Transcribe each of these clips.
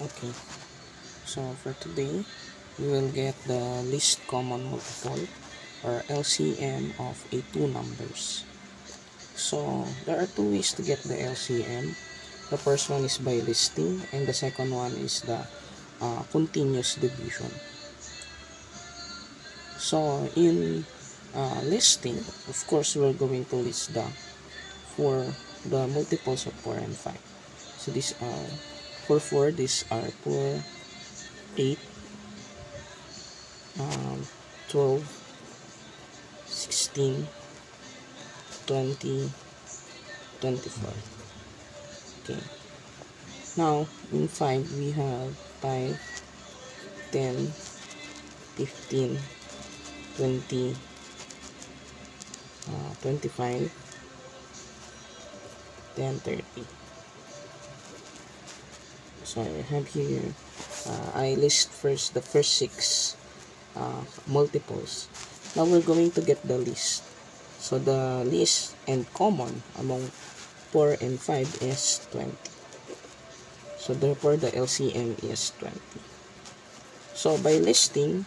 Okay, so for today, we will get the least common multiple or LCM of a two numbers. So there are two ways to get the LCM. The first one is by listing, and the second one is the continuous division. So in listing, of course, we're going to list the multiples of 4 and 5. So these are for 4, these are 4, 8, 12, 16, 20, 24. Okay. Now, in 5, we have 5, 10, 15, 20, 25, 10, 30. So I have here, I list first the first 6 multiples. Now we're going to get the list. So the least and common among 4 and 5 is 20. So therefore the LCM is 20. So by listing,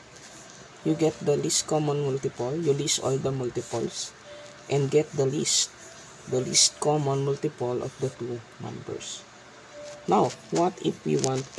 you get the least common multiple. You list all the multiples and get the least common multiple of the two numbers. Now, what if we want to